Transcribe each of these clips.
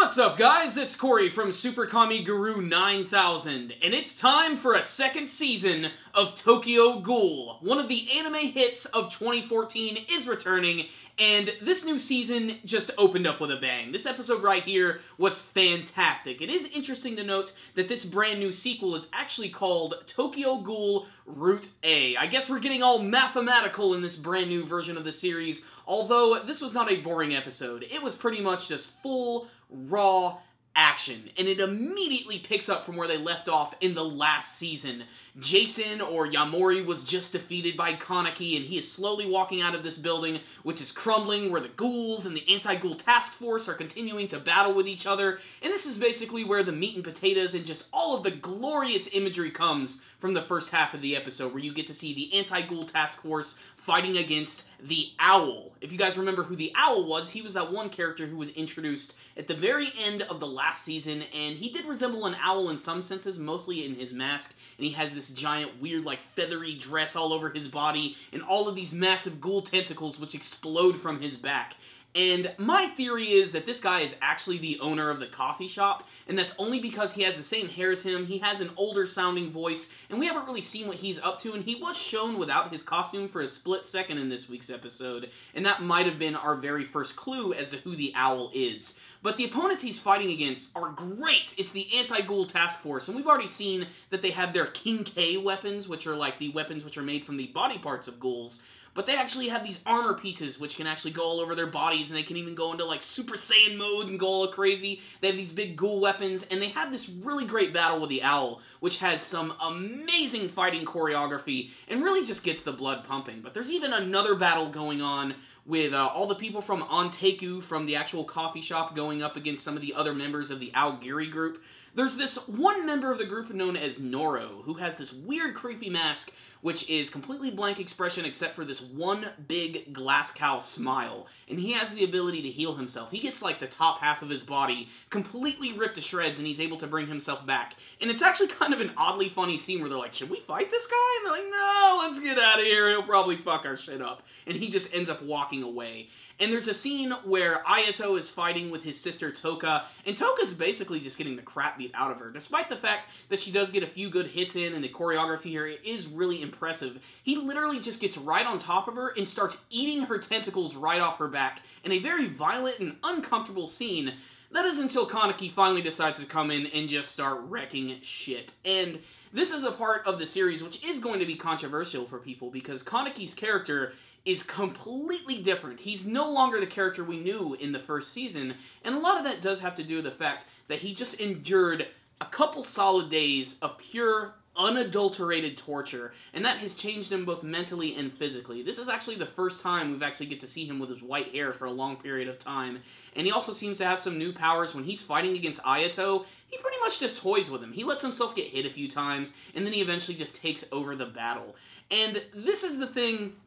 What's up, guys? It's Corey from Kaneki Guru 9000, and it's time for a second season of Tokyo Ghoul. One of the anime hits of 2014 is returning, and this new season just opened up with a bang. This episode right here was fantastic. It is interesting to note that this brand new sequel is actually called Tokyo Ghoul Route A. I guess we're getting all mathematical in this brand new version of the series, although this was not a boring episode. It was pretty much just full, raw action, and it immediately picks up from where they left off in the last season. Jason, or Yamori, was just defeated by Kaneki, and he is slowly walking out of this building, which is crumbling, where the ghouls and the anti-ghoul task force are continuing to battle with each other, and this is basically where the meat and potatoes and just all of the glorious imagery comes from the first half of the episode, where you get to see the anti-ghoul task force fighting against the Owl. If you guys remember who the Owl was, he was that one character who was introduced at the very end of the last season, and he did resemble an owl in some senses, mostly in his mask, and he has this giant, weird, like, feathery dress all over his body, and all of these massive ghoul tentacles which explode from his back. And my theory is that this guy is actually the owner of the coffee shop, and that's only because he has the same hair as him, he has an older sounding voice, and we haven't really seen what he's up to, and he was shown without his costume for a split second in this week's episode, and that might have been our very first clue as to who the Owl is. But the opponents he's fighting against are great! It's the Anti-Ghoul Task Force, and we've already seen that they have their King K weapons, which are like the weapons which are made from the body parts of ghouls, but they actually have these armor pieces which can actually go all over their bodies, and they can even go into like Super Saiyan mode and go all crazy. They have these big ghoul weapons, and they have this really great battle with the Owl, which has some amazing fighting choreography, and really just gets the blood pumping. But there's even another battle going on with all the people from Onteku, from the actual coffee shop, going up against some of the other members of the Aogiri group. There's this one member of the group known as Noro, who has this weird, creepy mask, which is completely blank expression except for this one big glass cow smile. And he has the ability to heal himself. He gets, like, the top half of his body completely ripped to shreds, and he's able to bring himself back. And it's actually kind of an oddly funny scene where they're like, should we fight this guy? And they're like, no, let's get out of here. He'll probably fuck our shit up. And he just ends up walking away. And there's a scene where Ayato is fighting with his sister Toka, and Toka's basically just getting the crap beat out of her. Despite the fact that she does get a few good hits in, and the choreography here is really impressive, he literally just gets right on top of her and starts eating her tentacles right off her back in a very violent and uncomfortable scene. That is until Kaneki finally decides to come in and just start wrecking shit. And this is a part of the series which is going to be controversial for people, because Kaneki's character is completely different. He's no longer the character we knew in the first season, and a lot of that does have to do with the fact that he just endured a couple solid days of pure, unadulterated torture, and that has changed him both mentally and physically. This is actually the first time we've actually get to see him with his white hair for a long period of time, and he also seems to have some new powers. When he's fighting against Ayato, he pretty much just toys with him. He lets himself get hit a few times, and then he eventually just takes over the battle. And this is the thing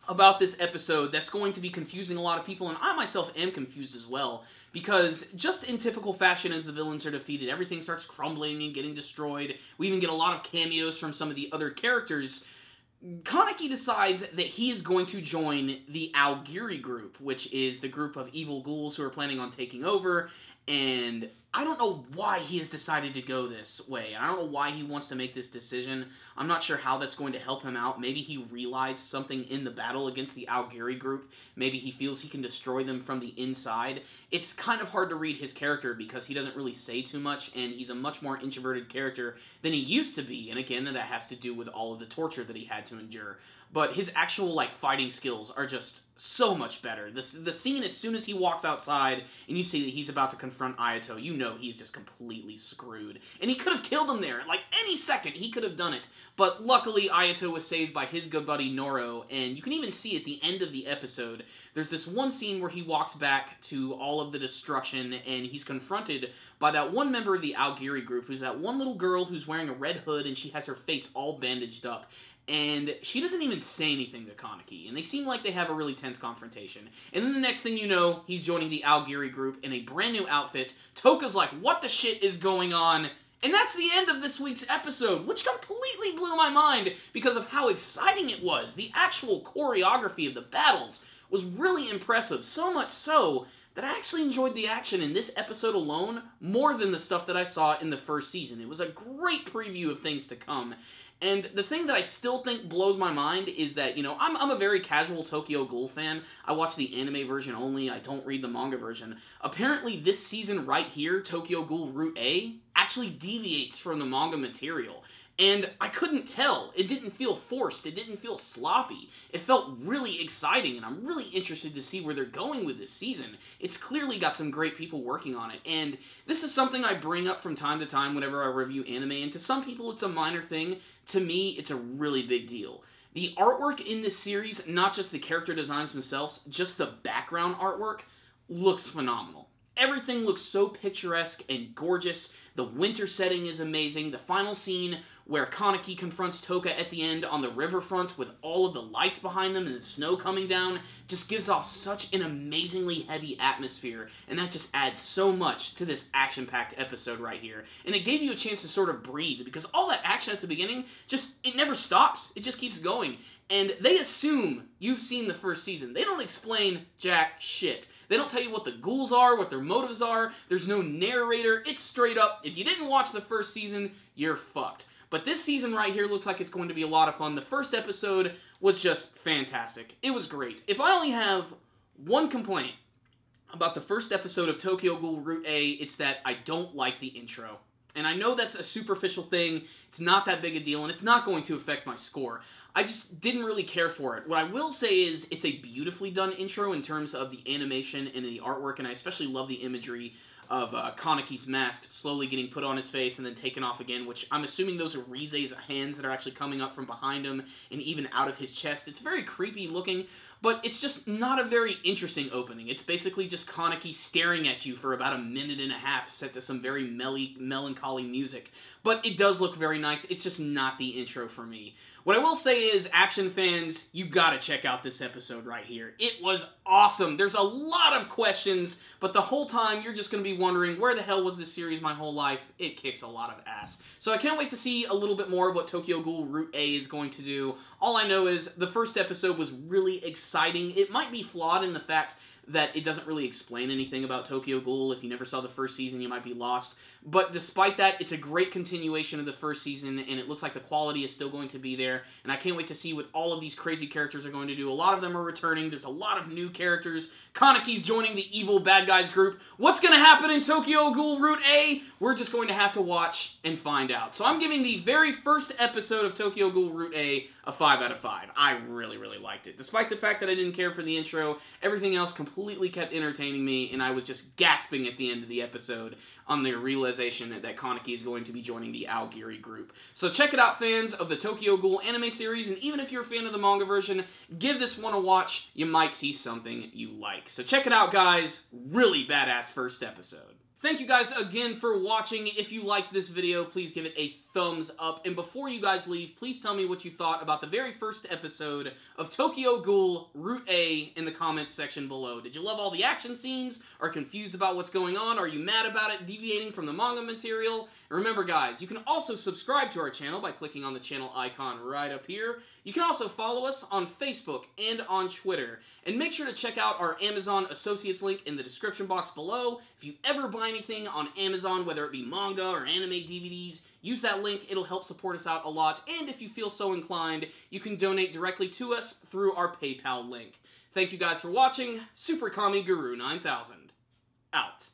about this episode that's going to be confusing a lot of people, and I myself am confused as well, because just in typical fashion, as the villains are defeated, everything starts crumbling and getting destroyed. We even get a lot of cameos from some of the other characters. Kaneki decides that he is going to join the Aogiri group, which is the group of evil ghouls who are planning on taking over, and I don't know why he has decided to go this way. I don't know why he wants to make this decision. I'm not sure how that's going to help him out. Maybe he realized something in the battle against the Aogiri group. Maybe he feels he can destroy them from the inside. It's kind of hard to read his character because he doesn't really say too much, and he's a much more introverted character than he used to be. And again, that has to do with all of the torture that he had to endure. But his actual, like, fighting skills are just so much better. The scene, as soon as he walks outside and you see that he's about to confront Ayato, you know he's just completely screwed. And he could have killed him there. Like, any second, he could have done it. But luckily, Ayato was saved by his good buddy Noro, and you can even see at the end of the episode, there's this one scene where he walks back to all of the destruction, and he's confronted by that one member of the Aogiri group, who's that one little girl who's wearing a red hood, and she has her face all bandaged up. And she doesn't even say anything to Kaneki, and they seem like they have a really tense confrontation. And then the next thing you know, he's joining the Aogiri group in a brand new outfit. Toka's like, what the shit is going on? And that's the end of this week's episode, which completely blew my mind because of how exciting it was. The actual choreography of the battles was really impressive, so much so that I actually enjoyed the action in this episode alone more than the stuff that I saw in the first season. It was a great preview of things to come. And the thing that I still think blows my mind is that, you know, I'm a very casual Tokyo Ghoul fan. I watch the anime version only. I don't read the manga version. Apparently, this season right here, Tokyo Ghoul Route A, actually deviates from the manga material. And I couldn't tell. It didn't feel forced. It didn't feel sloppy. It felt really exciting, and I'm really interested to see where they're going with this season. It's clearly got some great people working on it, and this is something I bring up from time to time whenever I review anime, and to some people it's a minor thing. To me, it's a really big deal. The artwork in this series, not just the character designs themselves, just the background artwork, looks phenomenal. Everything looks so picturesque and gorgeous. The winter setting is amazing. The final scene where Kaneki confronts Toka at the end on the riverfront with all of the lights behind them and the snow coming down just gives off such an amazingly heavy atmosphere, and that just adds so much to this action-packed episode right here. And it gave you a chance to sort of breathe, because all that action at the beginning, it never stops. It just keeps going. And they assume you've seen the first season. They don't explain jack shit. They don't tell you what the ghouls are, what their motives are. There's no narrator. It's straight up, if you didn't watch the first season, you're fucked. But this season right here looks like it's going to be a lot of fun. The first episode was just fantastic. It was great. If I only have one complaint about the first episode of Tokyo Ghoul Route A, it's that I don't like the intro. And I know that's a superficial thing, it's not that big a deal, and it's not going to affect my score. I just didn't really care for it. What I will say is, it's a beautifully done intro in terms of the animation and the artwork, and I especially love the imagery of Kaneki's mask slowly getting put on his face and then taken off again, which I'm assuming those are Rize's hands that are actually coming up from behind him and even out of his chest. It's very creepy looking, but it's just not a very interesting opening. It's basically just Kaneki staring at you for about a minute and a half, set to some very melancholy music. But it does look very nice. It's just not the intro for me. What I will say is, action fans, you gotta check out this episode right here. It was awesome. There's a lot of questions, but the whole time you're just gonna be wondering, where the hell was this series my whole life? It kicks a lot of ass. So I can't wait to see a little bit more of what Tokyo Ghoul Route A is going to do. All I know is the first episode was really exciting. It might be flawed in the fact that it doesn't really explain anything about Tokyo Ghoul. If you never saw the first season, you might be lost. But despite that, it's a great continuation of the first season, and it looks like the quality is still going to be there, and I can't wait to see what all of these crazy characters are going to do. A lot of them are returning. There's a lot of new characters. Kaneki's joining the evil bad guys group. What's going to happen in Tokyo Ghoul Route A? We're just going to have to watch and find out. So I'm giving the very first episode of Tokyo Ghoul Route A 5 out of 5. I really, really liked it. Despite the fact that I didn't care for the intro, everything else completely kept entertaining me, and I was just gasping at the end of the episode on the realization that Kaneki is going to be joining the Aogiri group. So check it out, fans of the Tokyo Ghoul anime series, and even if you're a fan of the manga version, give this one a watch. You might see something you like. So check it out, guys. Really badass first episode. Thank you guys again for watching. If you liked this video, please give it a thumbs up. And before you guys leave, please tell me what you thought about the very first episode of Tokyo Ghoul Route A in the comments section below. Did you love all the action scenes? Are confused about what's going on? Are you mad about it deviating from the manga material? And remember, guys, you can also subscribe to our channel by clicking on the channel icon right up here. You can also follow us on Facebook and on Twitter. And make sure to check out our Amazon Associates link in the description box below. If you ever buy anything on Amazon, whether it be manga or anime DVDs, use that link. It'll help support us out a lot. And if you feel so inclined, you can donate directly to us through our PayPal link. Thank you guys for watching. Super Kami Guru 9000. Out.